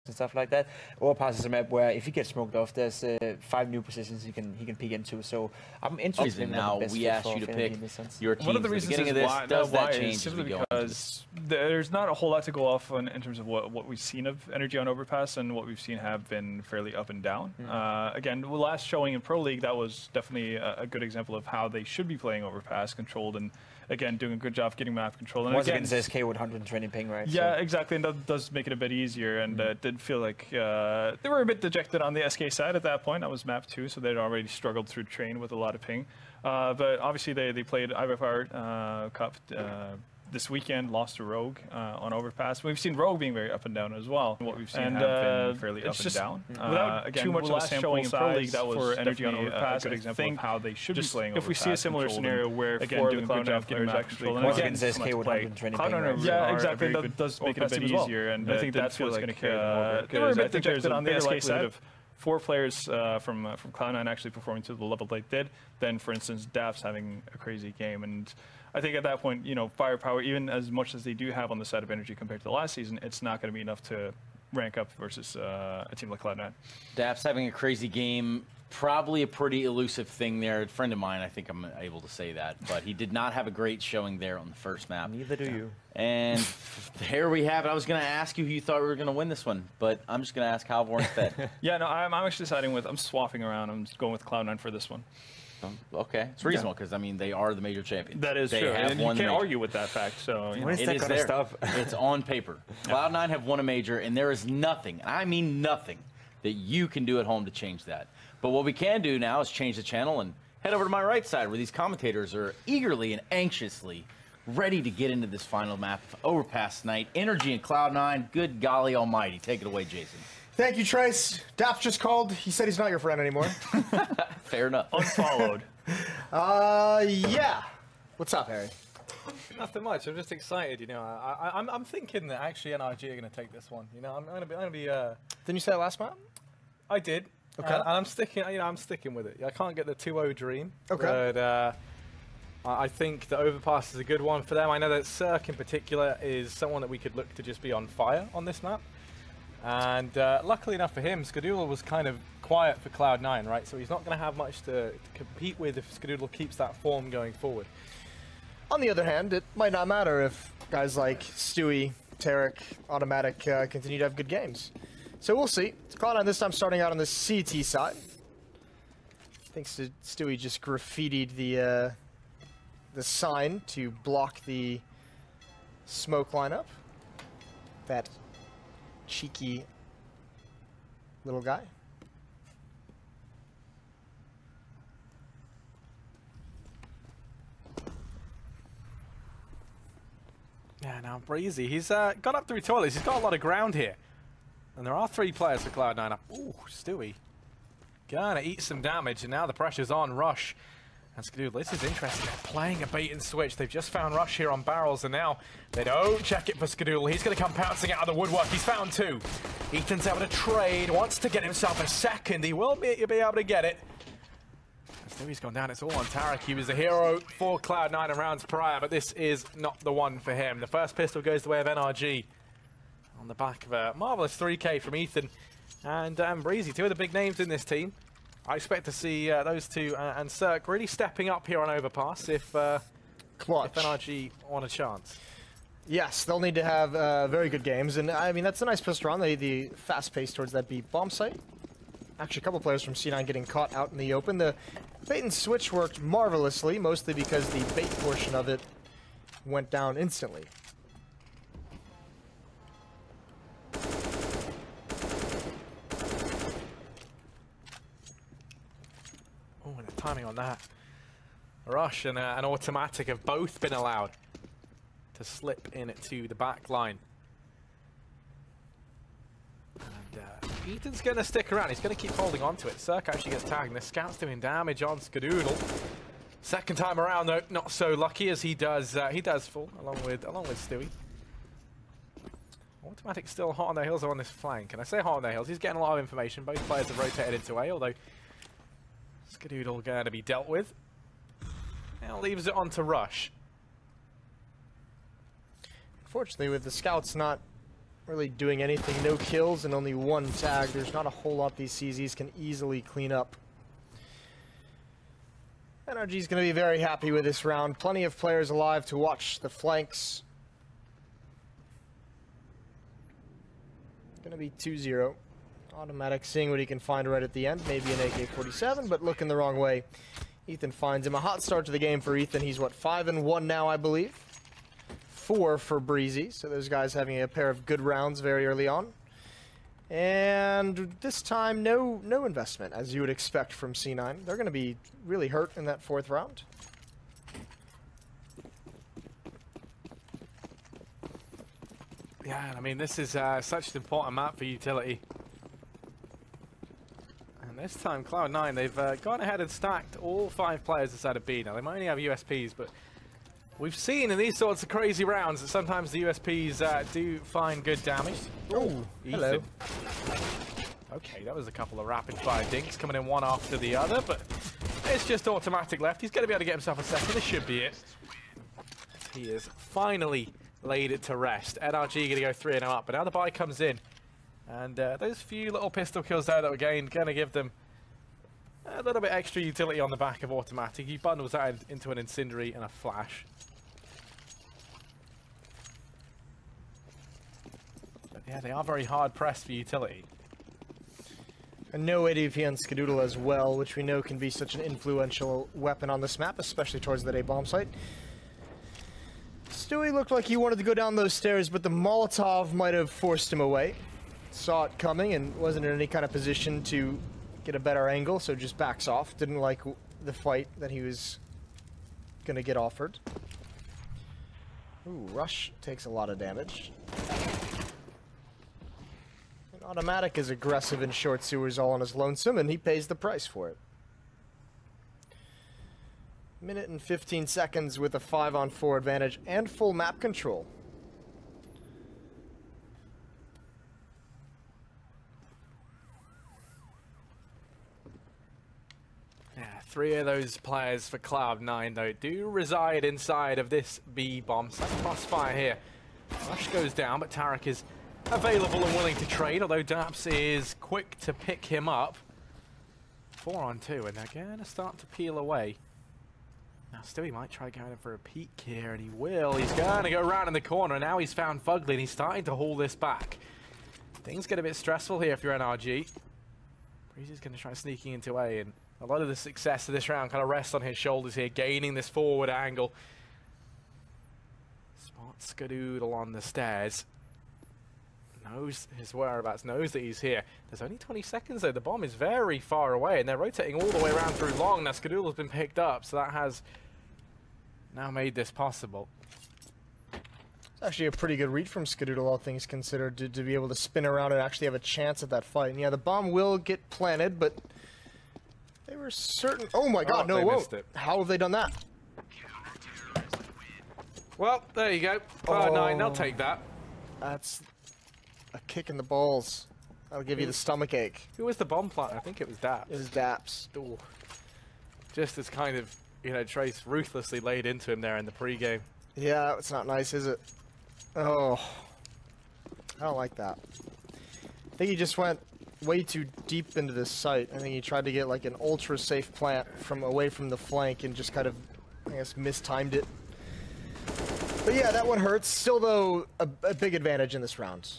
and stuff like that. Overpass is a map where if he gets smoked off, there's 5 new positions he can peek into. So I'm interested in now we asked you to pick your team. One of the reasons of this, does that change is simply because there's not a whole lot to go off on in terms of what we've seen of NRG on Overpass, and what we've seen have been fairly up and down. Again, the last showing in Pro League, that was definitely a good example of how they should be playing Overpass, controlled, and again, doing a good job getting map control. And once against SK with 120 ping, right? Yeah, so. Exactly, and that does make it a bit easier. And it did feel like they were a bit dejected on the SK side at that point. That was map 2, so they'd already struggled through train with a lot of ping. But obviously, they played IFR Cup this weekend, lost to Rogue on Overpass. We've seen Rogue being very up and down as well. What we've seen have been fairly up and down. Without again, too much of a sample size Pro League, that was for NRG on Overpass, a good example of how they should be playing Overpass. If we see a similar scennario where again, doing a good job getting map control, and again, SK with 120 ping, yeah, exactly, that does make it a bit easier, and I think that's what's going to carry them over. They were a bit dejected on the SK side of 4 players from Cloud9 actually performing to the level they did, then for instance Daft's having a crazy game. And I think at that point, you know, firepower, even as much as they do have on the side of NRG compared to the last season, it's not going to be enough to rank up versus a team like Cloud9. Daft's having a crazy game. Probably a pretty elusive thing there. A friend of mine, I think I'm able to say that, but he did not have a great showing there on the first map. Neither do you. And here we have it. I was going to ask you who you thought we were going to win this one, but I'm just going to ask Halvor instead. Yeah, no, I'm actually siding with, I'm swapping around. I'm just going with Cloud9 for this one. Okay, it's reasonable because I mean they are the major champions. That is true, and you can't argue with that fact. So you know. It is there. Stuff? It's on paper. Cloud9 have won a major, and there is nothing, I mean nothing, that you can do at home to change that. But what we can do now is change the channel and head over to my right side, where these commentators are eagerly and anxiously ready to get into this final map of Overpass night. NRG and Cloud9. Good golly almighty, take it away, Jason. Thank you, Trace. Daft just called. He said he's not your friend anymore. Fair enough. Unfollowed. Yeah. What's up, Harry? Nothing much. I'm just excited. You know, I'm thinking that actually NRG are going to take this one. You know, I'm going to be. Didn't you say that last map? I did. Okay. And I'm sticking. You know, I'm sticking with it. I can't get the 2-0 dream. Okay. But I think the Overpass is a good one for them. I know that Cirque in particular is someone that we could look to just be on fire on this map. And luckily enough for him, Skadoodle was kind of quiet for Cloud9, right? So he's not going to have much to compete with if Skadoodle keeps that form going forward. On the other hand, it might not matter if guys like Stewie, Tarek, Automatic continue to have good games. So we'll see. Cloud9 this time starting out on the CT side. I think Stewie just graffitied the sign to block the smoke lineup. That cheeky little guy. Yeah, now Breezy, he's got up through toilets. He's got a lot of ground here. And there are 3 players for Cloud9 up. Ooh, Stewie. Gonna eat some damage, and now the pressure's on Rush. And Skadoodle, this is interesting. They're playing a bait and switch. They've just found Rush here on barrels, and now they don't check it for Skadoodle. He's going to come pouncing out of the woodwork. He's found 2. Ethan's able to trade, wants to get himself a second. He will be able to get it. Stewie's gone down. It's all on Tarek. He was a hero for Cloud9 in rounds prior, but this is not the one for him. The first pistol goes the way of NRG on the back of a marvelous 3K from Ethan and Breezy, 2 of the big names in this team. I expect to see those 2 and Cirque really stepping up here on Overpass if NRG want a chance. Yes, they'll need to have very good games, and I mean that's a nice pistol round. The fast pace towards that B bomb site. Actually, a couple players from C9 getting caught out in the open. The bait and switch worked marvelously, mostly because the bait portion of it went down instantly. Oh, and the timing on that. Rush and an Automatic have both been allowed to slip in to the back line. And Ethan's going to stick around. He's going to keep holding on to it. Cirque actually gets tagged. The Scout's doing damage on Skadoodle. Second time around, though, not so lucky as he does fall along with Stewie. Automatic still hot on their heels on this flank. And I say hot on their heels. He's getting a lot of information. Both players have rotated into A, although Skadoodle going to be dealt with. Now leaves it on to Rush. Unfortunately, with the Scouts not really doing anything. No kills and only 1 tag. There's not a whole lot these CZs can easily clean up. NRG is going to be very happy with this round. Plenty of players alive to watch the flanks. Going to be 2-0. Automatic seeing what he can find right at the end. Maybe an AK-47, but looking the wrong way. Ethan finds him. A hot start to the game for Ethan. He's, what, 5-1 now, I believe? 4 for Breezy. So those guys having a pair of good rounds very early on. And this time, no investment, as you would expect from C9. They're going to be really hurt in that 4th round. Yeah, I mean, this is such an important map for utility. And this time, Cloud9, they've gone ahead and stacked all 5 players inside of B. Now, they might only have USPs, but we've seen in these sorts of crazy rounds that sometimes the USPs do find good damage. Oh, hello. Okay, that was a couple of rapid-fire dinks coming in one after the other, but it's just automatic left. He's going to be able to get himself a second. This should be it. He is finally laid it to rest. NRG going to go 3-0 up, but now the buy comes in. And those few little pistol kills there that were gained going to give them a little bit extra utility on the back of automatic. He bundles that into an incendiary and a flash. But yeah, they are very hard pressed for utility. And no ADP on Skadoodle as well, which we know can be such an influential weapon on this map, especially towards that A-bomb site. Stewie looked like he wanted to go down those stairs, but the Molotov might have forced him away. Saw it coming and wasn't in any kind of position to get a better angle, so just backs off. Didn't like the fight that he was going to get offered. Ooh, Rush takes a lot of damage. And Automatic is aggressive in short sewers all on his lonesome, and he pays the price for it. Minute and 15 seconds with a 5-on-4 advantage and full map control. Yeah, 3 of those players for Cloud9, though, do reside inside of this B-bomb. So crossfire here. Rush goes down, but Tarek is available and willing to trade, although Daps is quick to pick him up. 4-on-2, and they're going to start to peel away. Now, Stewie might try going in for a peek here, and he will. He's going to go around in the corner, and now he's found Fugly, and he's starting to haul this back. Things get a bit stressful here if you're NRG. Breezy's going to try sneaking into A, and a lot of the success of this round kind of rests on his shoulders here, gaining this forward angle. Spots Skadoodle on the stairs. Knows his whereabouts, knows that he's here. There's only 20 seconds though. The bomb is very far away, and they're rotating all the way around through long. Now Skadoodle's been picked up, so that has now made this possible. It's actually a pretty good read from Skadoodle, all things considered, to be able to spin around and actually have a chance at that fight. And yeah, the bomb will get planted, but they were certain. Oh my God, no, it won't. How have they done that? Well, there you go. Cloud9, they'll take that. That's a kick in the balls. That'll give you the stomach ache. Who was the bomb plant? I think it was Daps. It was Daps. Ooh. Just as kind of, you know, Trace ruthlessly laid into him there in the pregame. Yeah, it's not nice, is it? Oh, I don't like that. I think he just went way too deep into this site. I think he tried to get like an ultra safe plant from away from the flank and just kind of, I guess, mistimed it. But yeah, that one hurts. Still though, a big advantage in this round.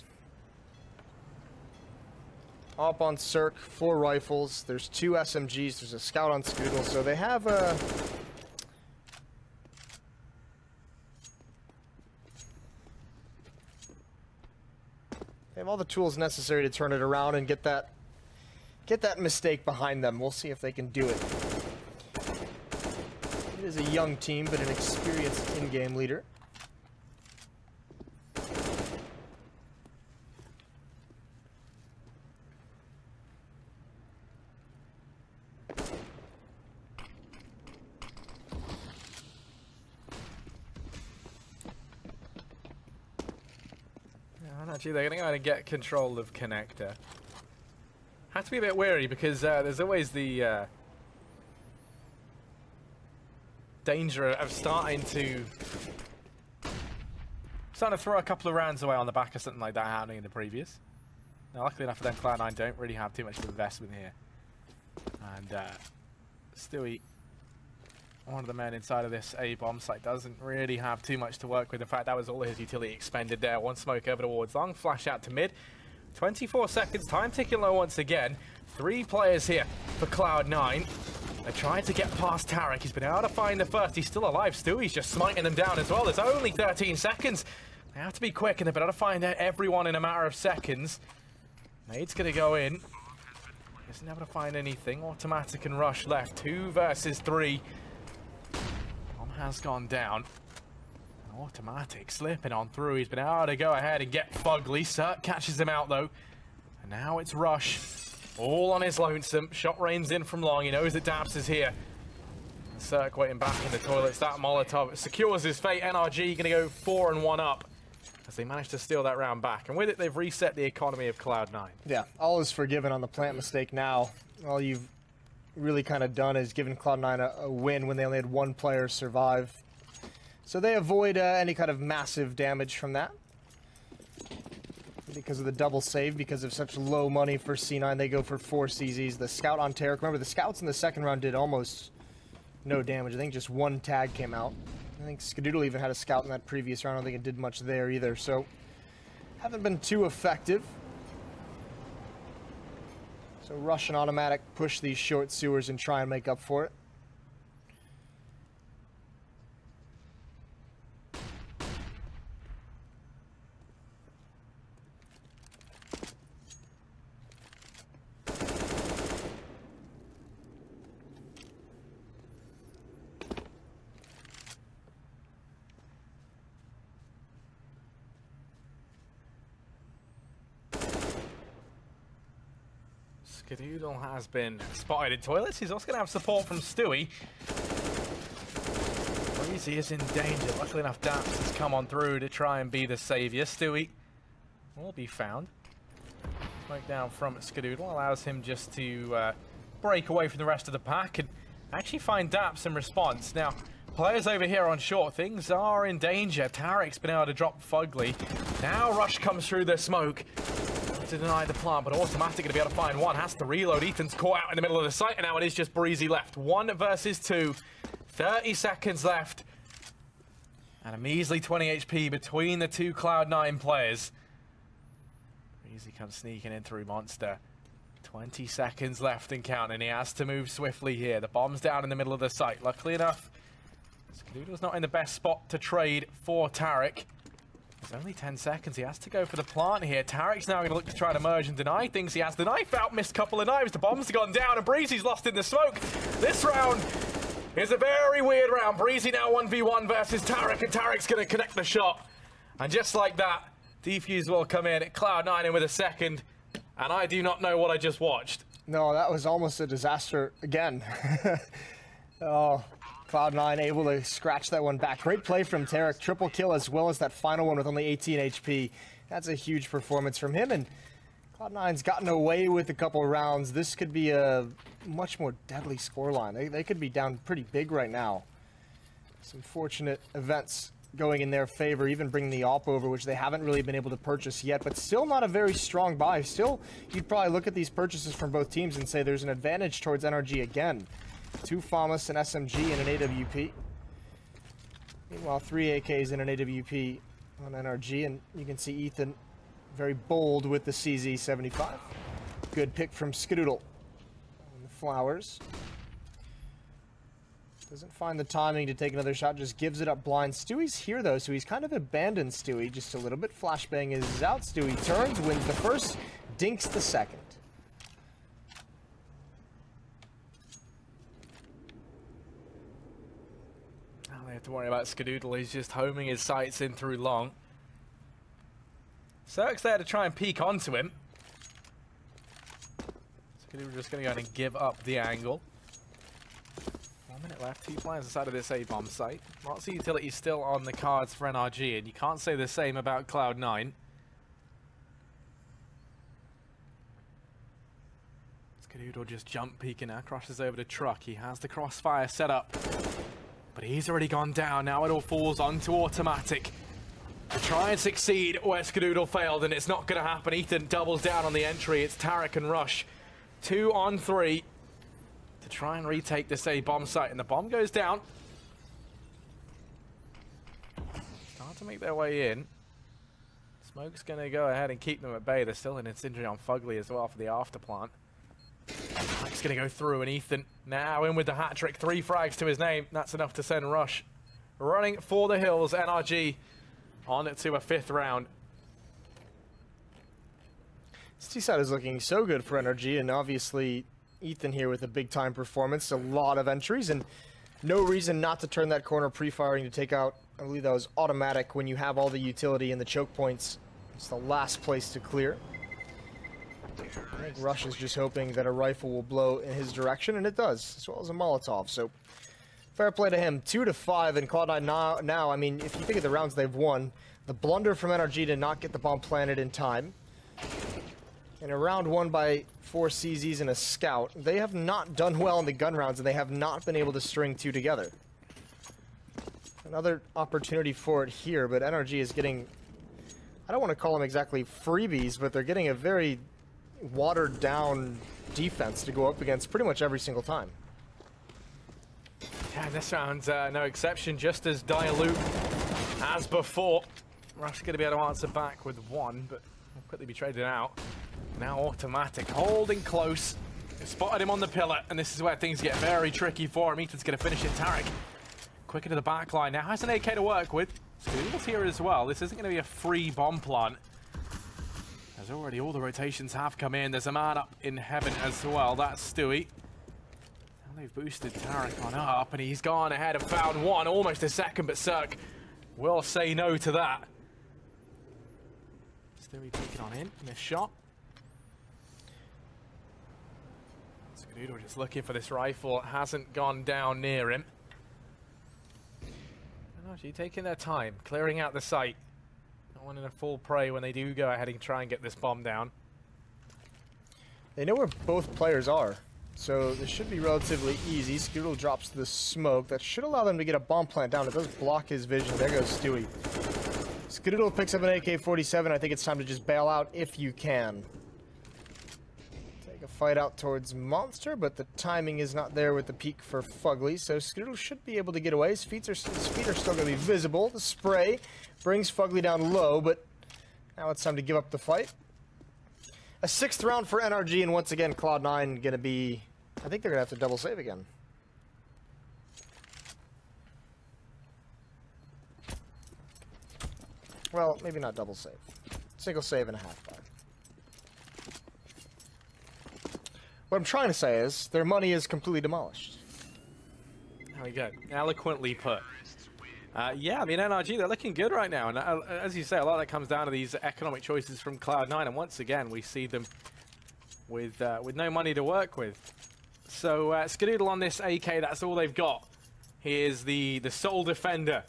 Up on Cirque, 4 rifles. There's 2 SMGs. There's a scout on Skadoodle, so they have a. They have all the tools necessary to turn it around and get that mistake behind them. We'll see if they can do it. It is a young team, but an experienced in-game leader. Actually, they're going to get control of Connector. Have to be a bit wary because there's always the danger of starting to starting to throw a couple of rounds away on the back of something like that happening in the previous. Now, luckily enough for them, Cloud9 don't really have too much of investment here. And Stewie, one of the men inside of this A-bomb site, doesn't really have too much to work with. In fact, that was all his utility expended there. One smoke over towards long, flash out to mid. 24 seconds, time ticking low once again. 3 players here for Cloud9. They're trying to get past Tarek. He's been able to find the first. He's still alive. Stewie's just smiting them down as well. There's only 13 seconds. They have to be quick, and they've been able to find everyone in a matter of seconds. Nade's going to go in. Isn't able to find anything. Automatic and Rush left. 2 versus 3. Bomb has gone down. Automatic slipping on through. He's been able to go ahead and get Fugly. Cert catches him out, though. And now it's Rush. All on his lonesome. Shot rains in from long. He knows that Daps is here. Cirque waiting back in the toilets. That Molotov secures his fate. NRG going to go 4-1 up as they manage to steal that round back. And with it, they've reset the economy of Cloud9. Yeah, all is forgiven on the plant mistake now. All you've really kind of done is given Cloud9 a win when they only had 1 player survive. So they avoid any kind of massive damage from that. Because of the double save, because of such low money for C9, they go for 4 CZs. The scout on Tarek. Remember, the scouts in the second round did almost no damage. I think just 1 tag came out. I think Skadoodle even had a scout in that previous round. I don't think it did much there either. So, haven't been too effective. So Rush and Automatic push these short sewers and try and make up for it. Skadoodle has been spotted in toilets. He's also going to have support from Stewie. Breezy is in danger. Luckily enough, Daps has come on through to try and be the savior. Stewie will be found. Smoke down from Skadoodle allows him just to break away from the rest of the pack and actually find Daps in response. Now, players over here on short, things are in danger. Tarek's been able to drop Fugly. Now Rush comes through the smoke to deny the plant, but Automatic going to be able to find one. Has to reload. Ethan's caught out in the middle of the site, and now it is just Breezy left. 1 versus 2. 30 seconds left. And a measly 20 HP between the 2 Cloud9 players. Breezy comes sneaking in through Monster. 20 seconds left and counting. He has to move swiftly here. The bomb's down in the middle of the site. Luckily enough, Skadoodle's not in the best spot to trade for Tarek. There's only 10 seconds. He has to go for the plant here. Tarek's now going to look to try to merge and deny things. He has the knife out, missed a couple of knives. The bomb's gone down, and Breezy's lost in the smoke. This round is a very weird round. Breezy now 1v1 versus Tarek, and Tarek's going to connect the shot. And just like that, Defuse will come in. Cloud9 in with a second, and I do not know what I just watched. No, that was almost a disaster again. Oh. Cloud9 able to scratch that one back. Great play from Tarek. Triple kill as well as that final one with only 18 HP. That's a huge performance from him. And Cloud9's gotten away with a couple rounds. This could be a much more deadly scoreline. They could be down pretty big right now. Some fortunate events going in their favor, even bringing the AWP over, which they haven't really been able to purchase yet, but still not a very strong buy. Still, you'd probably look at these purchases from both teams and say there's an advantage towards NRG again. 2 FAMAS, an SMG, and an AWP. Meanwhile, 3 AKs and an AWP on NRG, and you can see Ethan very bold with the CZ75. Good pick from Skadoodle. And the flowers. Doesn't find the timing to take another shot, just gives it up blind. Stewie's here, though, so he's kind of abandoned Stewie just a little bit. Flashbang is out. Stewie turns, wins the first, dinks the second. Have to worry about Skadoodle. He's just homing his sights in through long. Cirque's there to try and peek onto him. Skadoodle just going to go ahead and give up the angle. 1 minute left. 2 players inside of this A-bomb site. Lots of utility still on the cards for NRG, and you can't say the same about Cloud9. Skadoodle just jump peeking now. Crosses over to Truck. He has the crossfire set up. But he's already gone down. Now it all falls onto Automatic. To try and succeed where Skadoodle failed, and it's not going to happen. Ethan doubles down on the entry. It's Tarek and Rush. 2 on 3 to try and retake this A bomb site, and the bomb goes down. Start to make their way in. Smoke's going to go ahead and keep them at bay. There's still an incendiary on Fugly as well for the afterplant. Mike's going to go through, and Ethan now in with the hat trick. 3 frags to his name. That's enough to send Rush running for the hills. NRG on to a 5th round. Seaside is looking so good for NRG, and obviously Ethan here with a big-time performance, a lot of entries, and no reason not to turn that corner pre-firing to take out, I believe that was automatic when you have all the utility and the choke points. It's the last place to clear. I think Rush is just hoping that a rifle will blow in his direction, and it does, as well as a Molotov, so fair play to him. 2-5 in Cloud9 now. I mean, if you think of the rounds they've won, the blunder from NRG to not get the bomb planted in time, in a round won by 4 CZs and a scout, they have not done well in the gun rounds, and they have not been able to string 2 together. Another opportunity for it here, but NRG is getting, I don't want to call them exactly freebies, but they're getting a very watered down defense to go up against pretty much every single time. Yeah, this round's no exception, just as dilute as before. Rush's going to be able to answer back with 1, but will quickly be traded out. Now automatic, holding close. They spotted him on the pillar, and this is where things get very tricky for him. Ethan's going to finish it. Tarek quicker to the back line. Now has an AK to work with. Skadoodle's here as well. This isn't going to be a free bomb plant, as already all the rotations have come in. There's a man up in heaven as well. That's Stewie. Now they've boosted Tarek on up, and he's gone ahead and found 1, almost a second, but Cirque will say no to that. Stewie taking on in, missed shot. Skadoodle just looking for this rifle. It hasn't gone down near him. NRG taking their time, clearing out the site. Not wanting to fall prey when they do go ahead and try and get this bomb down. They know where both players are, so this should be relatively easy. Skadoodle drops the smoke. That should allow them to get a bomb plant down. It does block his vision. There goes Stewie. Skadoodle picks up an AK-47. I think it's time to just bail out if you can. Take a fight out towards Monster, but the timing is not there with the peak for Fugly, so Skadoodle should be able to get away. His feet are still going to be visible. The spray brings Fugly down low, but now it's time to give up the fight. A 6th round for NRG, and once again, Cloud9 going to be... I think they're going to have to double save again. Well, maybe not double save. Single save and a half bar. What I'm trying to say is, their money is completely demolished. There we go. Eloquently put. Yeah, I mean, NRG, they're looking good right now. And as you say, a lot of that comes down to these economic choices from Cloud9. And once again, we see them with no money to work with. So Skadoodle on this AK, that's all they've got. He is the sole defender.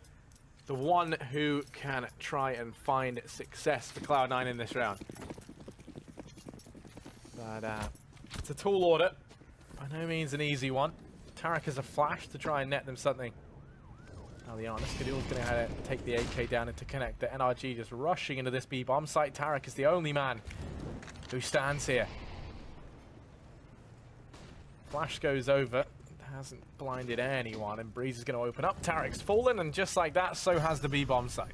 The one who can try and find success for Cloud9 in this round. But it's a tall order. By no means an easy one. Tarek has a flash to try and net them something. Now the honest Skadoodle's going to take the AK down and to connect. The NRG just rushing into this B bomb site. Tarek is the only man who stands here. Flash goes over. Hasn't blinded anyone, and Breeze is going to open up. Tarek's fallen, and just like that, so has the B bomb site.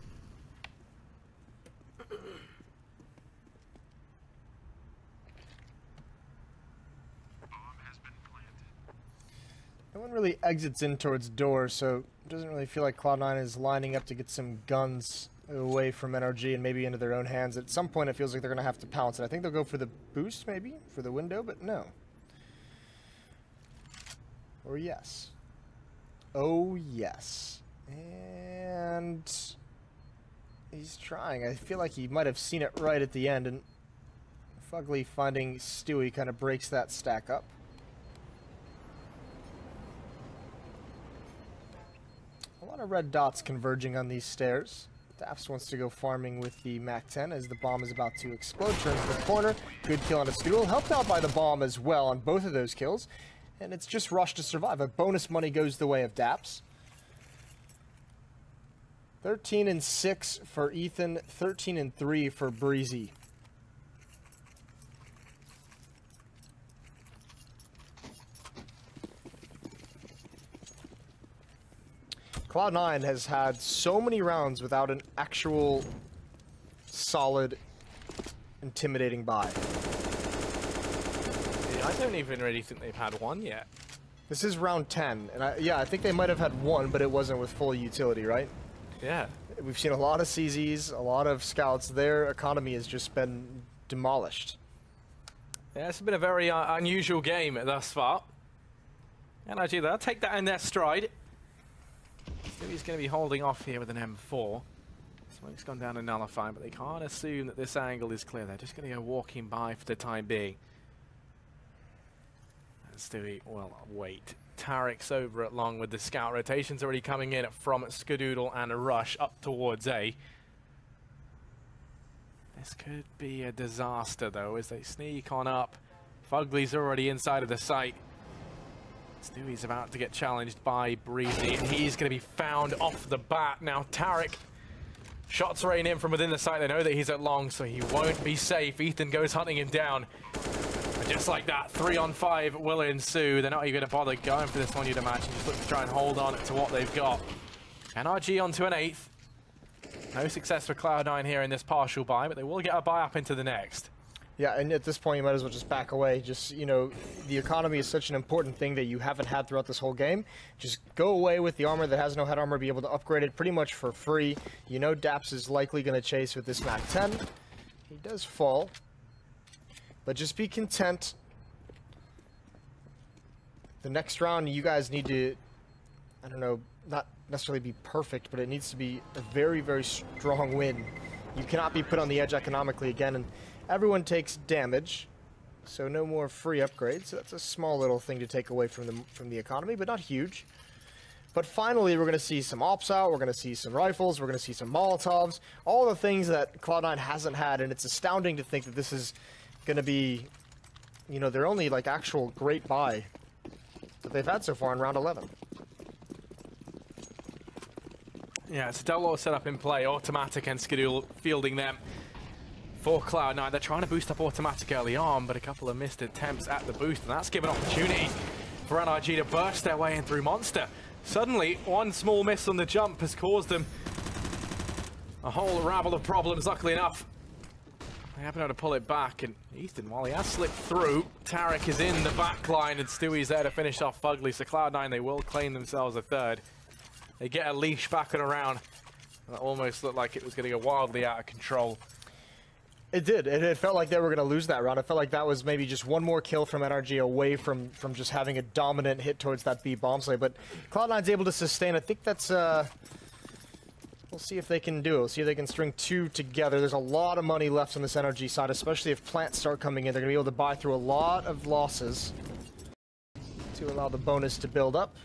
No one really exits in towards door, so it doesn't really feel like Cloud9 is lining up to get some guns away from NRG and maybe into their own hands. At some point, it feels like they're going to have to pounce, and I think they'll go for the boost, maybe, for the window, but no. Or yes. Oh, yes. And he's trying. I feel like he might have seen it right at the end, and Fugly finding Stewie kind of breaks that stack up. A lot of red dots converging on these stairs. Daps wants to go farming with the MAC-10 as the bomb is about to explode. Turns the corner. Good kill on a Skadoodle. Helped out by the bomb as well on both of those kills. And it's just Rush to survive. A bonus money goes the way of Daps. 13-6 for Ethan, 13-3 for Breezy. Cloud9 has had so many rounds without an actual solid, intimidating buy. Yeah, I don't even really think they've had one yet. This is round 10, and I think they might have had one, but it wasn't with full utility, right? Yeah. We've seen a lot of CZs, a lot of scouts. Their economy has just been demolished. Yeah, it's been a very unusual game thus far. NRG, they'll take that in their stride. He's going to be holding off here with an M4. Smoke's gone down to nullify, but they can't assume that this angle is clear. They're just going to go walking by for the time being. And Stewie, well, wait. Tarek's over at long with the scout. Rotations already coming in from Skadoodle and a rush up towards A. This could be a disaster, though, as they sneak on up. Fugly's already inside of the site. Stewie's about to get challenged by Breezy, and he's going to be found off the bat. Now, Tarek, shots rain in from within the site. They know that he's at long, so he won't be safe. Ethan goes hunting him down. And just like that, 3-on-5 will ensue. They're not even going to bother going for this one, you'd imagine. Just look to try and hold on to what they've got. NRG onto an 8th. No success for Cloud9 here in this partial buy, but they will get a buy up into the next. Yeah, and at this point, you might as well just back away. Just, you know, the economy is such an important thing that you haven't had throughout this whole game. Just go away with the armor that has no head armor, be able to upgrade it pretty much for free. You know Daps is likely going to chase with this Mac 10. He does fall. But just be content. The next round, you guys need to, I don't know, not necessarily be perfect, but it needs to be a very, very strong win. You cannot be put on the edge economically again, and everyone takes damage, so no more free upgrades. So that's a small little thing to take away from the economy, but not huge. But finally, we're going to see some ops out, we're going to see some rifles, we're going to see some Molotovs, all the things that Cloud9 hasn't had, and it's astounding to think that this is going to be, you know, their only, like, actual great buy that they've had so far in round 11. Yeah, it's a double setup in play. Automatic and Skadoodle fielding them for Cloud9. They're trying to boost up Automatic early on, but a couple of missed attempts at the boost, and that's given opportunity for NRG to burst their way in through Monster. Suddenly, one small miss on the jump has caused them a whole rabble of problems. Luckily enough, they happen to pull it back, and Ethan, while he has slipped through, Tarek is in the back line, and Stewie's there to finish off Fugly. So Cloud9, they will claim themselves a third. They get a leash back and around. That almost looked like it was going to go wildly out of control. It did. It felt like they were going to lose that round. I felt like that was maybe just one more kill from NRG away from just having a dominant hit towards that B bomb slay. But Cloud9's able to sustain. I think that's... we'll see if they can do it. We'll see if they can string two together. There's a lot of money left on this NRG side, especially if plants start coming in. They're going to be able to buy through a lot of losses to allow the bonus to build up.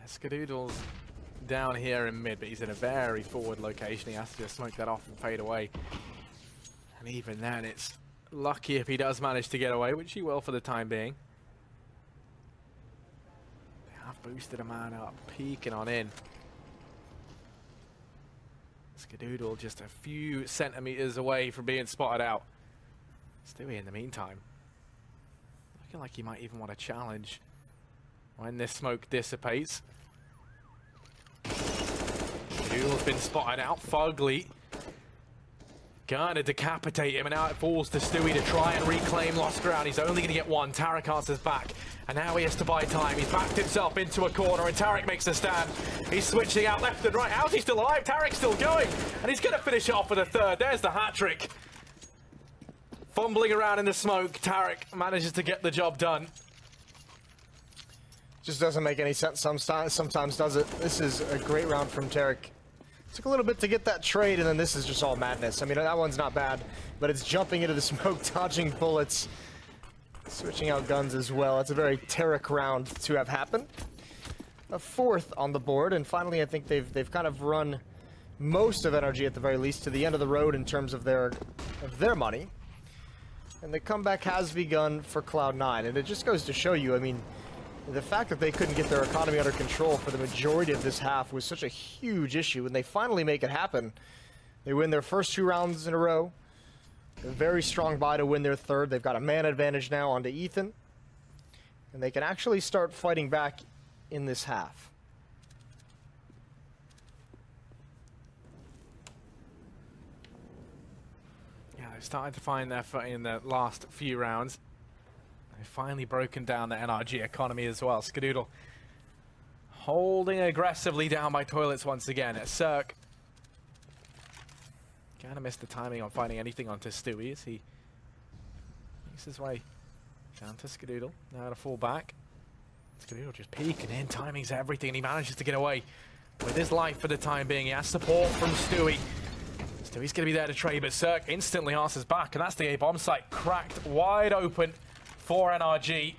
Skadoodle's down here in mid, but he's in a very forward location. He has to just smoke that off and fade away. And even then, it's lucky if he does manage to get away, which he will for the time being. They have boosted a man up, peeking on in. Skadoodle just a few centimeters away from being spotted out. Stewie in the meantime, looking like he might even want to challenge when this smoke dissipates. Skadoodle's been spotted out. Fugly gonna decapitate him, and now it falls to Stewie to try and reclaim lost ground. He's only gonna get one. Tarek answers back, and now he has to buy time. He's backed himself into a corner, and Tarek makes a stand. He's switching out left and right. How's he still alive? Tarek's still going, and he's gonna finish it off with a third. There's the hat trick. Fumbling around in the smoke, Tarek manages to get the job done. Just doesn't make any sense sometimes, does it? This is a great round from Tarek. Took a little bit to get that trade, and then this is just all madness. I mean, that one's not bad, but it's jumping into the smoke, dodging bullets. Switching out guns as well. It's a very Tarek round to have happened. A 4th on the board, and finally I think they've kind of run most of NRG at the very least to the end of the road in terms of their money. And the comeback has begun for Cloud9, and it just goes to show you, I mean, the fact that they couldn't get their economy under control for the majority of this half was such a huge issue, and they finally make it happen. They win their first 2 rounds in a row. A very strong buy to win their 3rd. They've got a man advantage now onto Ethan, and they can actually start fighting back in this half. Yeah, they've started to find their footing in the last few rounds. They've finally broken down the NRG economy as well. Skadoodle holding aggressively down by toilets once again. Cirque kind of missed the timing on finding anything onto Stewie as he makes his way down to Skadoodle. Now to fall back. Skadoodle just peeking in, timing's everything, and he manages to get away with his life for the time being. He has support from Stewie. Stewie's going to be there to trade, but Cirque instantly answers back, and that's the A-bomb site cracked wide open for NRG.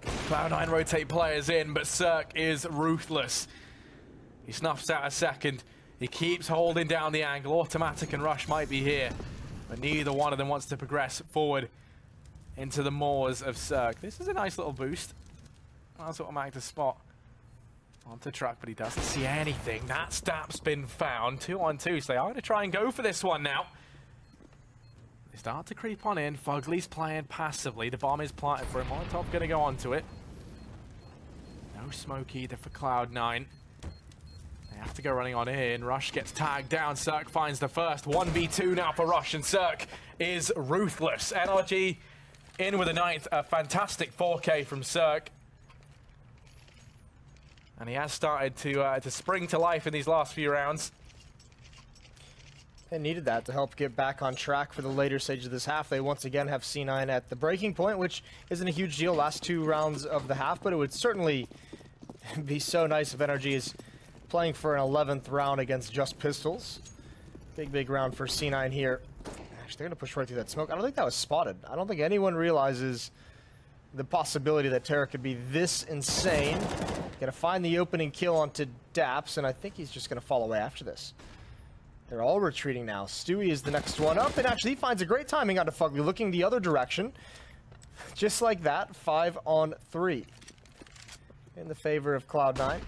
Cloud9 rotate players in, but Cirque is ruthless. He snuffs out a second. He keeps holding down the angle. Automatic and Rush might be here, but neither one of them wants to progress forward into the moors of Cirque. This is a nice little boost. That's automatic to spot onto track, but he doesn't see anything. That stap's been found. 2-on-2, so they are going to try and go for this one now. They start to creep on in. Fugly's playing passively. The bomb is planted for him. Molotov going to go onto it. No smoke either for Cloud9. They have to go running on in. Rush gets tagged down. Cirque finds the first. 1v2 now for Rush, and Cirque is ruthless. NRG in with a 9th. A fantastic 4K from Cirque. And he has started to spring to life in these last few rounds. They needed that to help get back on track for the later stage of this half. They once again have C9 at the breaking point, which isn't a huge deal last 2 rounds of the half, but it would certainly be so nice if NRG is playing for an 11th round against just pistols. Big round for C9 here. Actually, they're going to push right through that smoke. I don't think that was spotted. I don't think anyone realizes the possibility that Terra could be this insane. Going to find the opening kill onto Daps, and I think he's just going to fall away after this. They're all retreating now. Stewie is the next one up, and actually he finds a great timing onto Fugly, looking the other direction. Just like that, 5-on-3 in the favor of Cloud9.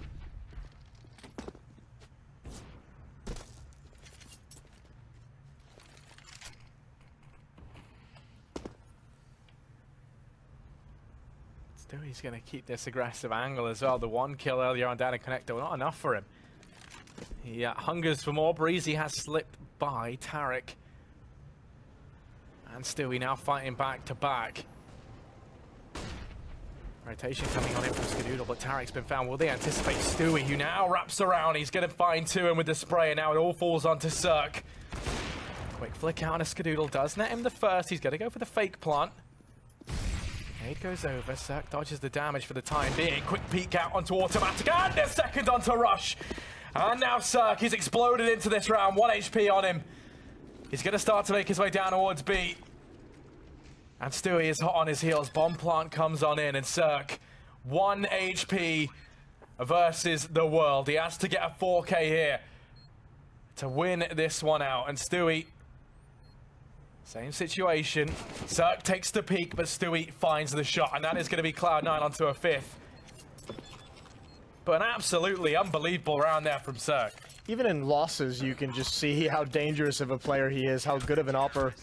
Stewie's going to keep this aggressive angle as well. The 1 kill earlier on down in Connector, not enough for him. He hungers for more. Breezy has slipped by Tarek. And Stewie now fighting back to back. Rotation coming on in from Skadoodle, but Tarek's been found. Will they anticipate Stewie, who now wraps around? He's going to find 2 and with the spray, and now it all falls onto Cirque. Quick flick out on a Skadoodle. Does net him the first. He's going to go for the fake plant. Nade goes over. Cirque dodges the damage for the time being. Quick peek out onto automatic, and a second onto Rush. And now Cirque, he's exploded into this round. 1 HP on him. He's going to start to make his way down towards B. And Stewie is hot on his heels. Bomb plant comes on in, and Cirque, 1 HP versus the world. He has to get a 4K here to win this one out. And Stewie, same situation. Cirque takes the peak, but Stewie finds the shot, and that is going to be Cloud9 onto a 5th. But an absolutely unbelievable round there from Cirque. Even in losses, you can just see how dangerous of a player he is, how good of an opper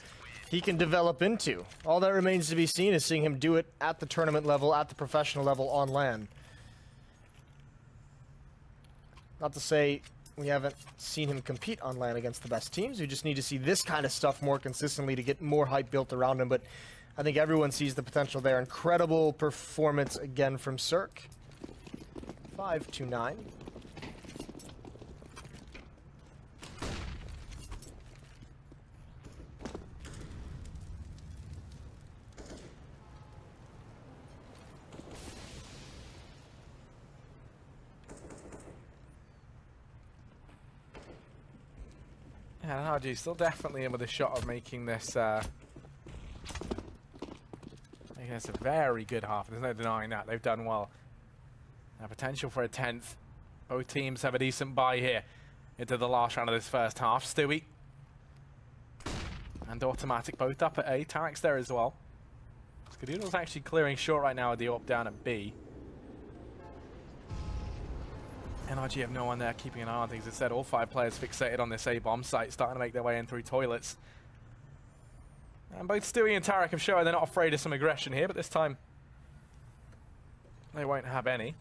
he can develop into. All that remains to be seen is seeing him do it at the tournament level, at the professional level on LAN. Not to say we haven't seen him compete on LAN against the best teams. We just need to see this kind of stuff more consistently to get more hype built around him. But I think everyone sees the potential there. Incredible performance again from Cirque. 5-9. Yeah, NRG still definitely in with a shot of making this It's a very good half. There's no denying that. They've done well. Now potential for a 10th. Both teams have a decent buy here into the last round of this first half. Stewie and Automatic both up at A. Tarek's there as well. Skadoodle's actually clearing short right now with the AWP down at B. NRG have no one there keeping an eye on things. As I said, all 5 players fixated on this A-bomb site, starting to make their way in through toilets. And both Stewie and Tarek have shown they're not afraid of some aggression here, but this time they won't have any.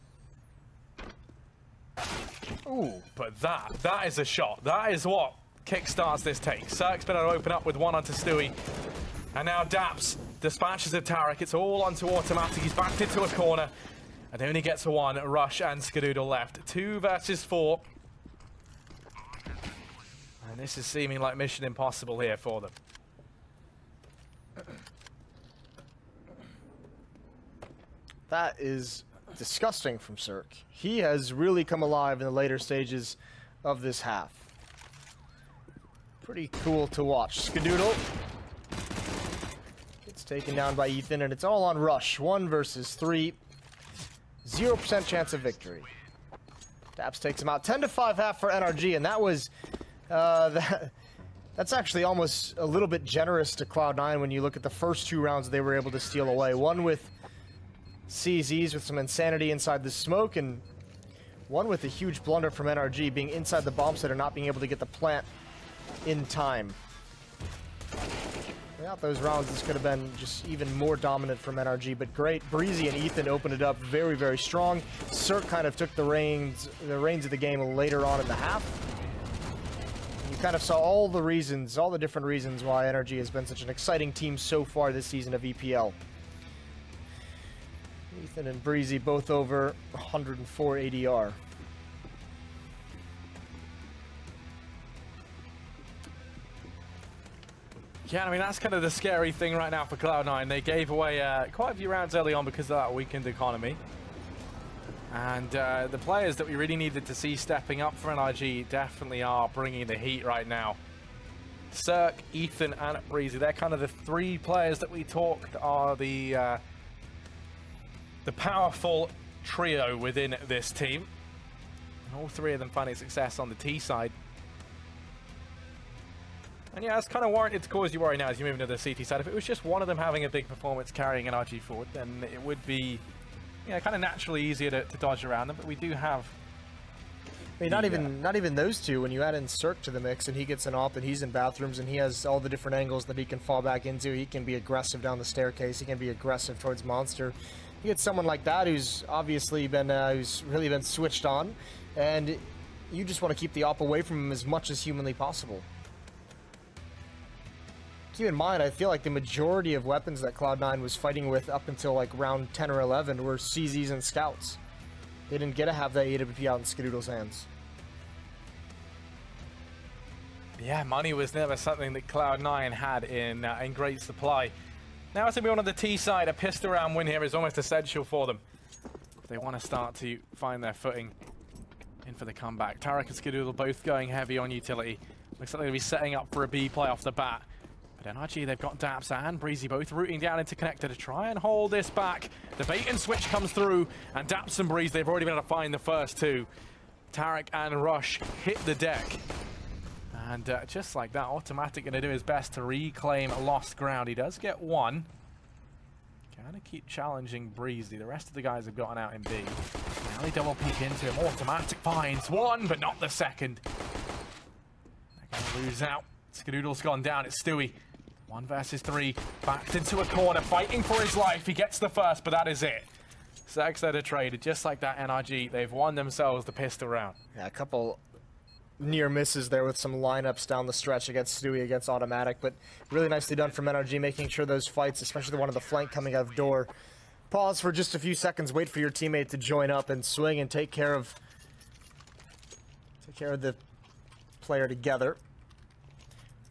Ooh, but that is a shot. That is what kickstarts this take. Cirque's been able to open up with one onto Stewie. And now Daps dispatches of Tarek. It's all onto Automatic. He's backed into a corner. And only gets a 1. Rush and Skadoodle left. 2 versus 4. And this is seeming like mission impossible here for them. That is disgusting from Cirque. He has really come alive in the later stages of this half. Pretty cool to watch. Skadoodle gets taken down by Ethan, and it's all on Rush. 1 versus 3. 0% chance of victory. Daps takes him out. 10-5 half for NRG, and that was that's actually almost a little bit generous to Cloud9 when you look at the first 2 rounds they were able to steal away. One with CZs with some insanity inside the smoke, and one with a huge blunder from NRG being inside the bomb site and not being able to get the plant in time. Without those rounds, this could have been just even more dominant from NRG, but great. Breezy and Ethan opened it up very, very strong. Cirque kind of took the reins of the game later on in the half. You kind of saw all the different reasons why NRG has been such an exciting team so far this season of EPL. Ethan and Breezy both over 104 ADR. Yeah, I mean, that's kind of the scary thing right now for Cloud9. They gave away quite a few rounds early on because of that weakened economy. And the players that we really needed to see stepping up for NRG definitely are bringing the heat right now. Cirque, Ethan, and Breezy, they're kind of the 3 players that we talked are the powerful trio within this team. And all 3 of them finding success on the T side. And yeah, it's kind of warranted to cause you worry now as you move into the CT side. If it was just one of them having a big performance carrying NRG forward, then it would be, you know, kind of naturally easier to dodge around them. But we do have... I mean, not even those 2. When you add in Cirque to the mix and he gets an AWP and he's in bathrooms and he has all the different angles that he can fall back into. He can be aggressive down the staircase. He can be aggressive towards Monster. You get someone like that who's obviously been, who's really been switched on, and you just want to keep the AWP away from him as much as humanly possible. Keep in mind, I feel like the majority of weapons that Cloud9 was fighting with up until like round 10 or 11 were CZs and scouts. They didn't get to have that AWP out in Skadoodle's hands. Yeah, money was never something that Cloud9 had in great supply. Now it's going to be on the T side. A pistol round win here is almost essential for them. They want to start to find their footing in for the comeback. Tarek and Skadoodle both going heavy on utility. Looks like they're going to be setting up for a B play off the bat. But NRG, they've got Daps and Breezy both rooting down into connector to try and hold this back. The bait and switch comes through, and Daps and Breeze, they've already been able to find the first 2. Tarek and Rush hit the deck. And just like that, Automatic going to do his best to reclaim lost ground. He does get 1. Kind of keep challenging Breezy. The rest of the guys have gotten out in B. Now they double peek into him. Automatic finds 1, but not the second. They're going to lose out. Skadoodle's gone down. It's Stewie. 1 versus 3. Backed into a corner, fighting for his life. He gets the first, but that is it. Sex there to trade. Just like that, NRG, they've won themselves the pistol round. Yeah, a couple near misses there with some lineups down the stretch against Stewie, against Automatic, but really nicely done from NRG, making sure those fights, especially the one on the flank coming out of door. Pause for just a few seconds, wait for your teammate to join up and swing and take care of the player together.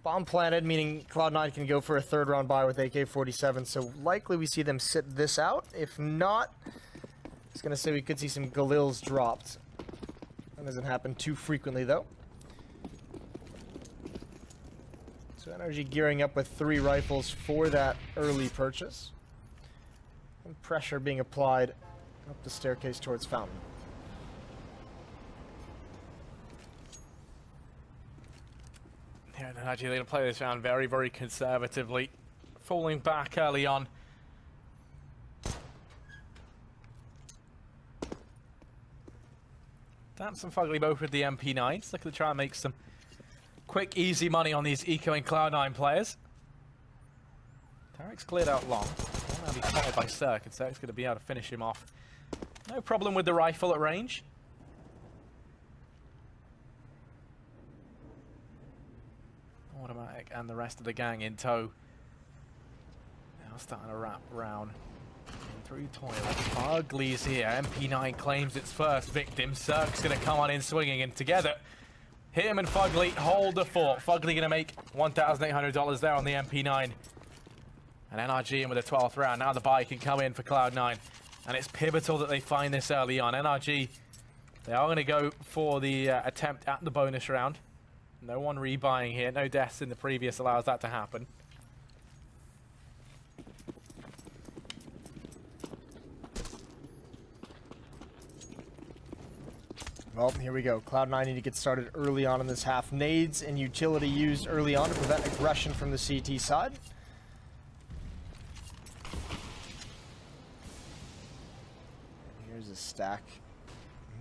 Bomb planted, meaning Cloud9 can go for a 3rd round buy with AK-47, so likely we see them sit this out. If not, I was going to say we could see some Galils dropped. That doesn't happen too frequently, though. So NRG gearing up with 3 rifles for that early purchase. And pressure being applied up the staircase towards Fountain. Yeah, and NRG, they're going to play this round very, very conservatively. Falling back early on. Damps and Fugly both with the MP9s. Looking to try and make some quick, easy money on these Eco and Cloud9 players. Tarek's cleared out long. Will now be spotted by Cirque, and Cirque's going to be able to finish him off. No problem with the rifle at range. Automatic and the rest of the gang in tow. Now starting to wrap round. Through toilet. Fugly's here. MP9 claims its first victim. Cirque's going to come on in swinging, and together, him and Fugly hold the fort. Fugly going to make $1,800 there on the MP9. And NRG in with a 12th round. Now the buy can come in for Cloud9. And it's pivotal that they find this early on. NRG, they are going to go for the attempt at the bonus round. No one rebuying here. No deaths in the previous allows that to happen. Well, here we go. Cloud9 need to get started early on in this half. Nades and utility used early on to prevent aggression from the CT side. Here's a stack.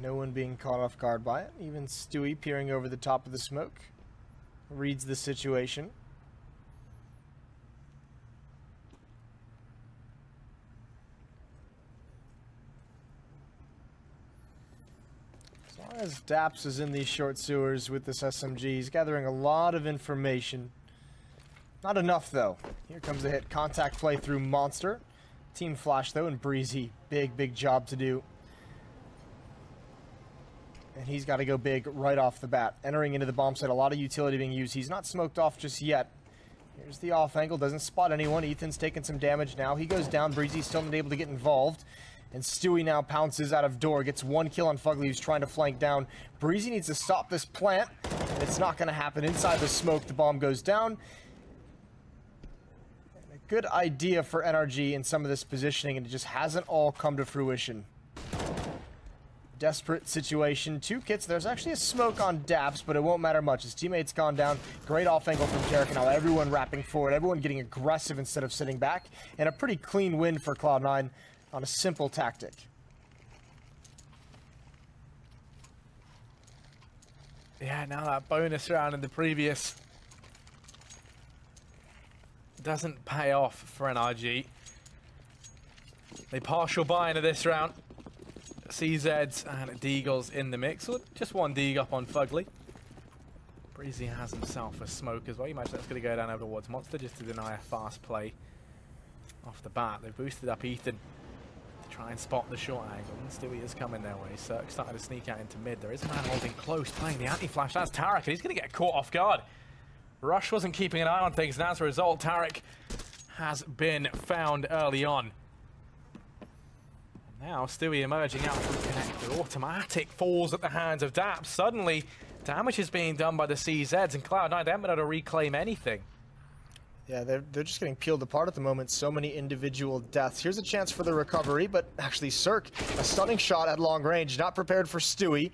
No one being caught off guard by it. Even Stewie peering over the top of the smoke. Reads the situation. As Daps is in these short sewers with this SMG, he's gathering a lot of information. Not enough, though. Here comes the hit. Contact play through Monster. Team Flash, though, and Breezy. Big job to do. And he's got to go big right off the bat. Entering into the bomb site, a lot of utility being used. He's not smoked off just yet. Here's the off angle. Doesn't spot anyone. Ethan's taking some damage now. He goes down. Breezy's still not able to get involved. And Stewie now pounces out of door, gets one kill on Fugly, who's trying to flank down. Breezy needs to stop this plant, and it's not going to happen. Inside the smoke, the bomb goes down. And a good idea for NRG in some of this positioning, and it just hasn't all come to fruition. Desperate situation. 2 kits. There's actually a smoke on Daps, but it won't matter much. His teammate's gone down. Great off angle from Tarek. Now everyone wrapping forward, everyone getting aggressive instead of sitting back, and a pretty clean win for Cloud9. On a simple tactic. Yeah, now that bonus round in the previous doesn't pay off for NRG. They partial buy into this round. CZs and Deagles in the mix. So just one Deag up on Fugly. Breezy has himself a smoke as well. You imagine that's going to go down over towards Monster just to deny a fast play off the bat. They've boosted up Ethan. Try and spot the short angle. And Stewie is coming their way. Cirque starting to sneak out into mid. There is a man holding close, playing the anti-flash. That's Tarek, and he's going to get caught off guard. Rush wasn't keeping an eye on things, and as a result, Tarek has been found early on. And now Stewie emerging out from the connector. Automatic falls at the hands of Daps. Suddenly, damage is being done by the CZs, and Cloud9, they haven't been able to reclaim anything. Yeah, they're just getting peeled apart at the moment. So many individual deaths. Here's a chance for the recovery, but actually Cirque, a stunning shot at long range. Not prepared for Stewie,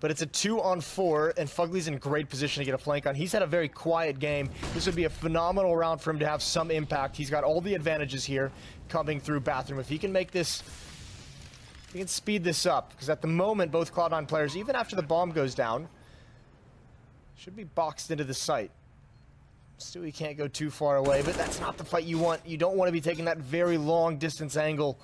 but it's a 2-on-4, and Fugly's in great position to get a flank on. He's had a very quiet game. This would be a phenomenal round for him to have some impact. He's got all the advantages here coming through Bathroom. If he can make this, he can speed this up, because at the moment, both Cloud9 players, even after the bomb goes down, should be boxed into the site. Stewie can't go too far away, but that's not the fight you want. You don't want to be taking that very long distance angle.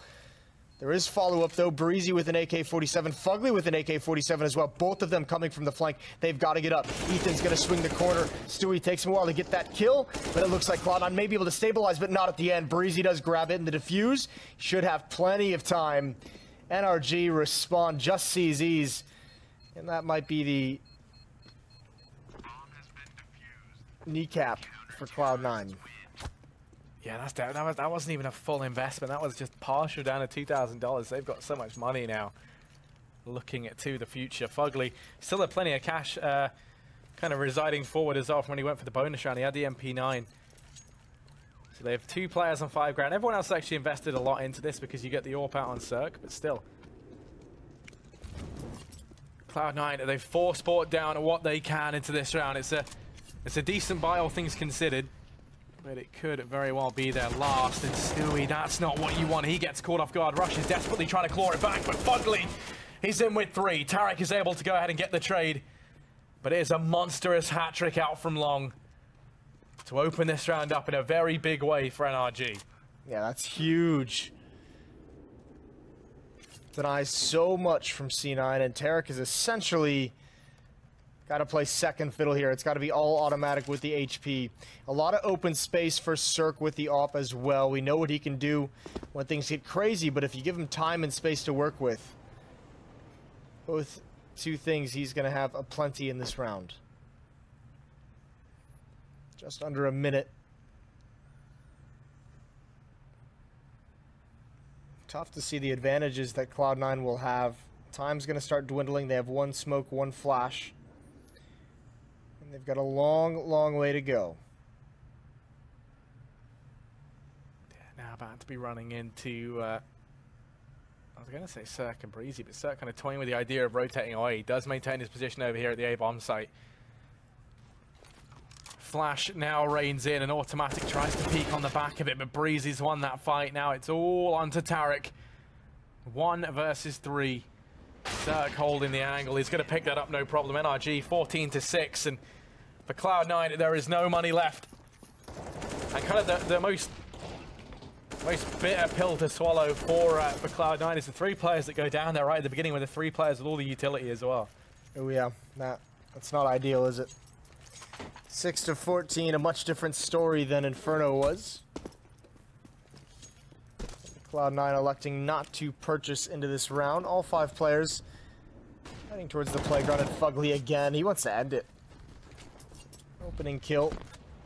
There is follow-up, though. Breezy with an AK-47, Fugly with an AK-47 as well. Both of them coming from the flank. They've got to get up. Ethan's going to swing the corner. Stewie takes him a while to get that kill, but it looks like Cloud9 may be able to stabilize, but not at the end. Breezy does grab it in the defuse. Should have plenty of time. NRG respond, just CZs, and that might be the kneecap for Cloud9. Yeah, that wasn't even a full investment. That was just partial down to $2,000. They've got so much money now. Looking to the future. Fugly still had plenty of cash kind of residing forward as well from when he went for the bonus round. He had the MP9. So they have 2 players on 5 ground. Everyone else actually invested a lot into this because you get the AWP out on Cirque, but still. Cloud9, they've force bought down what they can into this round. It's a decent buy, all things considered. But it could very well be their last. And Stewie, that's not what you want. He gets caught off guard. Rush is desperately trying to claw it back, but Fugly, he's in with 3. Tarek is able to go ahead and get the trade. But it is a monstrous hat-trick out from Long to open this round up in a very big way for NRG. Yeah, that's huge. Denies so much from C9, and Tarek is essentially got to play second fiddle here. It's got to be all automatic with the HP. A lot of open space for Cirque with the AWP as well. We know what he can do when things get crazy, but if you give him time and space to work with, both 2 things he's going to have aplenty in this round. Just under a minute. Tough to see the advantages that Cloud9 will have. Time's going to start dwindling. They have 1 smoke, 1 flash. And they've got a long, long way to go. Yeah, now about to be running into, I was going to say Cirque and Breezy, but Cirque kind of toying with the idea of rotating away. He does maintain his position over here at the A-bomb site. Flash now reigns in, and Automatic tries to peek on the back of it, but Breezy's won that fight. Now it's all onto Tarek. 1 versus 3. Cirque holding the angle. He's going to pick that up, no problem. NRG 14-6, and for Cloud9, there is no money left. And kind of the most bitter pill to swallow for Cloud9 is the 3 players that go down there right at the beginning with the 3 players with all the utility as well. Oh yeah, that's not ideal, is it? 6-14, a much different story than Inferno was. Cloud9 electing not to purchase into this round. All 5 players heading towards the playground, and Fugly again. He wants to end it. Opening kill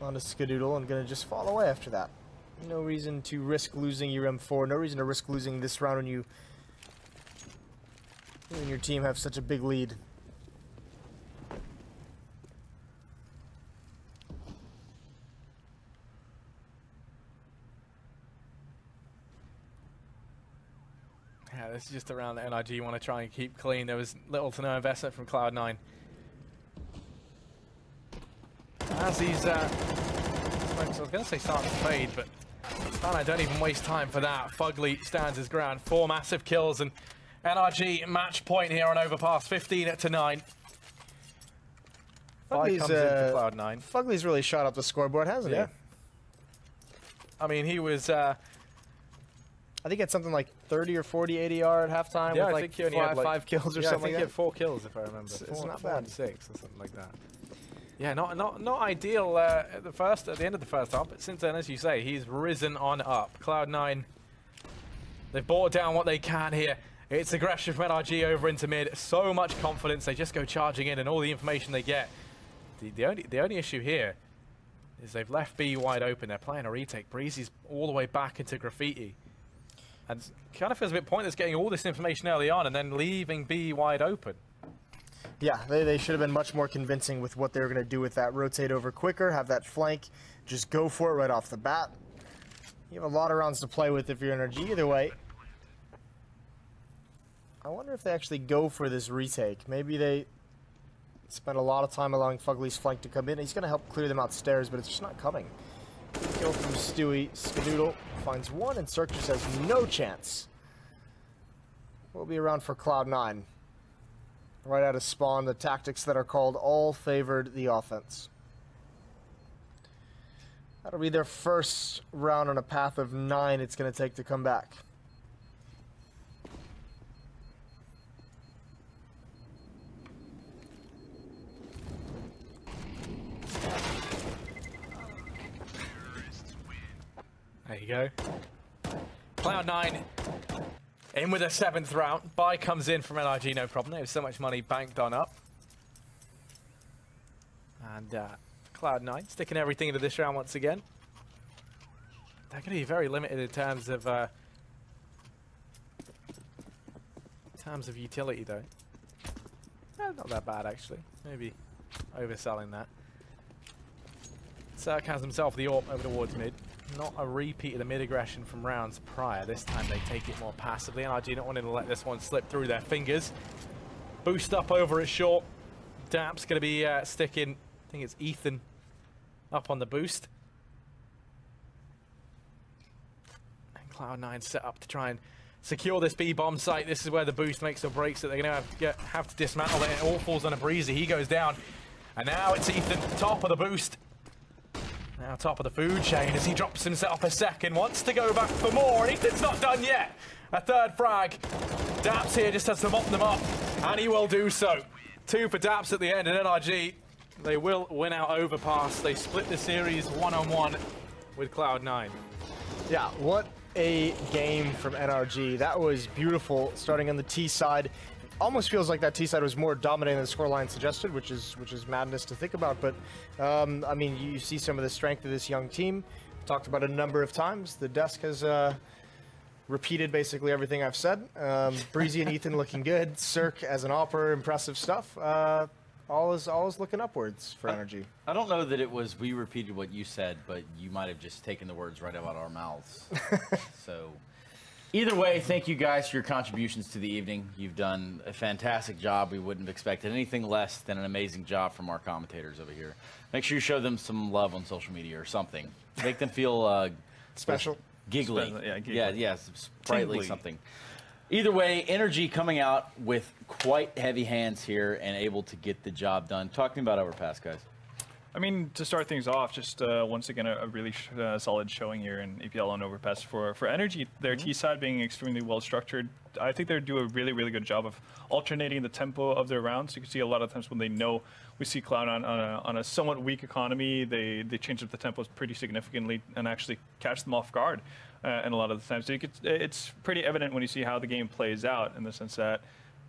on a Skadoodle, and gonna just fall away after that. No reason to risk losing your M4. No reason to risk losing this round when you and your team have such a big lead. Yeah, this is just a round that NRG want to try and keep clean. There was little to no investment from Cloud9. As he's, I was going to say starting to fade, but Cloud9 don't even waste time for that. Fugly stands his ground. 4 massive kills, and NRG match point here on Overpass, 15-9. Fugly's, comes in for Cloud9. Fugly's really shot up the scoreboard, hasn't he? I mean, he was... I think he had something like 30 or 40 ADR at halftime, yeah, with I like think he only had like 5 kills or yeah, something I think like he that. had 4 kills, if I remember. It's not 4 bad. and 6 or something like that. Yeah, not ideal at the end of the first half, but since then, as you say, he's risen on up. Cloud9, they've brought down what they can here. It's aggression from NRG over into mid. So much confidence, they just go charging in, and all the information they get. The only issue here is they've left B wide open. They're playing a retake. Breezy's all the way back into Graffiti. And kind of feels a bit pointless getting all this information early on and then leaving B wide open. Yeah, they should have been much more convincing with what they were going to do with that. Rotate over quicker, have that flank, just go for it right off the bat. You have a lot of rounds to play with if you're NRG. Either way, I wonder if they actually go for this retake. Maybe they spend a lot of time allowing Fugly's flank to come in. He's going to help clear them outstairs, but it's just not coming. Good kill from Stewie. Skadoodle finds 1, and Cirque just has no chance. We'll be around for Cloud9. Right out of spawn, the tactics that are called all favored the offense. That'll be their first round on a path of 9 it's going to take to come back. There you go. Cloud9 in with a 7th round. Buy comes in from NRG, no problem. They have so much money banked on up. And Cloud9 sticking everything into this round once again. They're going to be very limited in terms of utility, though. Not that bad, actually. Maybe overselling that. Cirque has himself the AWP over towards mid. not a repeat of the mid-aggression from rounds prior. This time they take it more passively. NRG not wanting to let this one slip through their fingers. Boost up over it short. Dap's going to be sticking, I think it's Ethan, up on the boost. And Cloud9 set up to try and secure this B-bomb site. This is where the boost makes or breaks it. They're going to have to dismantle it. It all falls on a Breezy. He goes down. And now it's Ethan, top of the boost. Now top of the food chain as he drops himself a second. Wants to go back for more, and Ethan's not done yet. A third frag. Daps here just has to mop them up, and he will do so. 2 for Daps at the end, and NRG, they will win out Overpass. They split the series 1-on-1 with Cloud9. Yeah, what a game from NRG. That was beautiful, starting on the T side. Almost feels like that T side was more dominating than the scoreline suggested, which is madness to think about. But I mean, you see some of the strength of this young team. Talked about it a number of times. The desk has repeated basically everything I've said. Breezy and Ethan looking good. Cirque as an AWPer, impressive stuff. All is looking upwards for NRG. I don't know that it was we repeated what you said, but you might have just taken the words right out of our mouths. So. Either way, thank you guys for your contributions to the evening. You've done a fantastic job. We wouldn't have expected anything less than an amazing job from our commentators over here. Make sure you show them some love on social media or something. Make them feel Special. Giggly. Yeah, giggly. Yeah, sprightly something. Either way, NRG coming out with quite heavy hands here and able to get the job done. Talk to me about Overpass, guys. I mean, to start things off, just once again, a really solid showing here in EPL on Overpass for NRG. Their T side being extremely well structured. I think they do a really, really good job of alternating the tempo of their rounds. You can see a lot of times when they know we see Cloud on a somewhat weak economy, they change up the tempos pretty significantly and actually catch them off guard. And a lot of the times, so it's pretty evident when you see how the game plays out in the sense that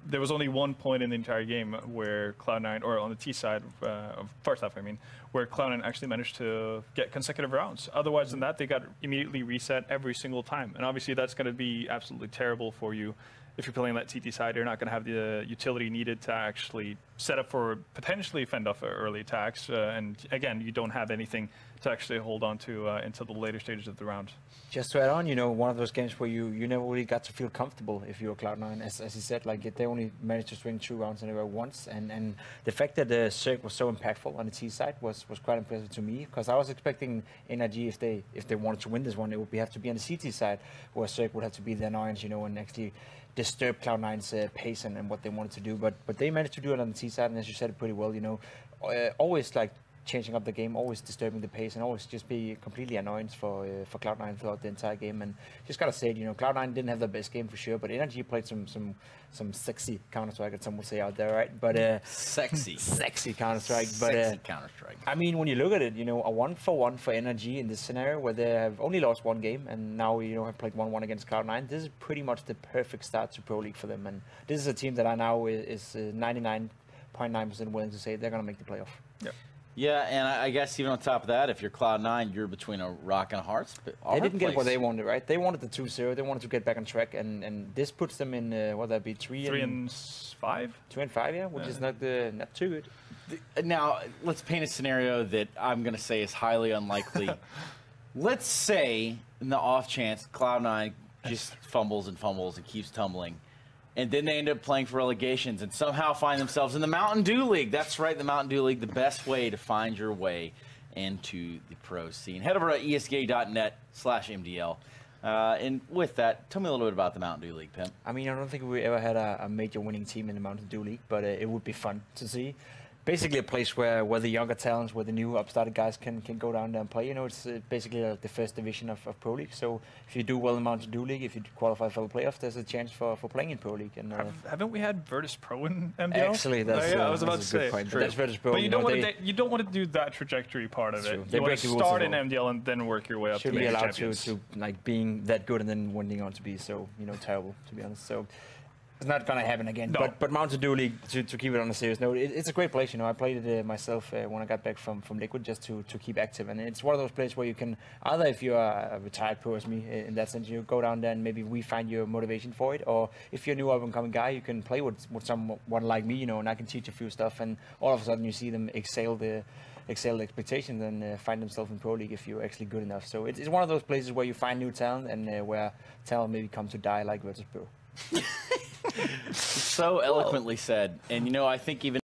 there was only one point in the entire game where Cloud9, or on the T side, of first half, I mean, where Cloud9 actually managed to get consecutive rounds. Otherwise than that, they got immediately reset every single time. And obviously, that's going to be absolutely terrible for you. If you're playing that TT side, you're not going to have the utility needed to actually set up for potentially fend off early attacks. And again, you don't have anything to actually hold on to until the later stages of the round. Just to add on, you know, one of those games where you never really got to feel comfortable if you were Cloud9. As you said, like they only managed to swing 2 rounds anywhere once. And the fact that the Cirque was so impactful on the T side was quite impressive to me, because I was expecting NRG, if they wanted to win this one, it would have to be on the CT side, where Cirque would have to be the annoyance, you know, and actually disturb Cloud9's pace and what they wanted to do. But they managed to do it on the T side, and as you said it pretty well, you know, always like changing up the game, always disturbing the pace, and always just be completely annoyance for Cloud9 throughout the entire game. And just gotta say, you know, Cloud9 didn't have the best game for sure, but NRG played some sexy Counter-Strike, as some would say out there, right? But sexy Counter-Strike. But sexy Counter-Strike. I mean, when you look at it, you know, a 1-for-1 for NRG in this scenario where they have only lost 1 game and now, you know, have played 1-1 against Cloud9. This is pretty much the perfect start to Pro League for them, and this is a team that I now is 99.9% willing to say they're gonna make the playoff. Yep. Yeah, and I guess even on top of that, if you're Cloud9, you're between a rock and a hard place. They didn't get what they wanted, right? They wanted the 2-0. They wanted to get back on track, and this puts them in what that be 3 and 5. 2 and 5, yeah, which is not too good. Now let's paint a scenario that I'm going to say is highly unlikely. Let's say, in the off chance, Cloud9 just fumbles and keeps tumbling. And then they end up playing for relegations and somehow find themselves in the Mountain Dew League. That's right, the Mountain Dew League, the best way to find your way into the pro scene. Head over to eska.net/MDL. And with that, tell me a little bit about the Mountain Dew League, Pimp. I mean, I don't think we ever had a major winning team in the Mountain Dew League, but it would be fun to see. Basically a place where the younger talents, where the new upstarted guys can go down there and play. You know, it's basically the first division of Pro League. So if you do well in Mountain Dew League, if you qualify for the playoffs, there's a chance for playing in Pro League. And haven't we had Virtus Pro in MDL? Actually, that's I was about to say. That's Virtus Pro. But you don't want to do that trajectory part of it. You want to start in MDL and then work your way up to be allowed champions. to like being that good and then winding on to be so, you know, terrible, to be honest. So It's not gonna happen again. No. But Mountain Dew League, to keep it on a serious note, it's a great place. You know, I played it myself when I got back from Liquid, just to keep active. And it's one of those places where you can either, if you're a retired pro as me in that sense, you go down there and maybe we find your motivation for it, or if you're a new up and coming guy, you can play with someone like me, you know, and I can teach a few stuff, and all of a sudden you see them excel the expectations and find themselves in Pro League if you're actually good enough. So it's one of those places where you find new talent and where talent maybe come to die like Virtus Pro. So eloquently said. And, you know, I think even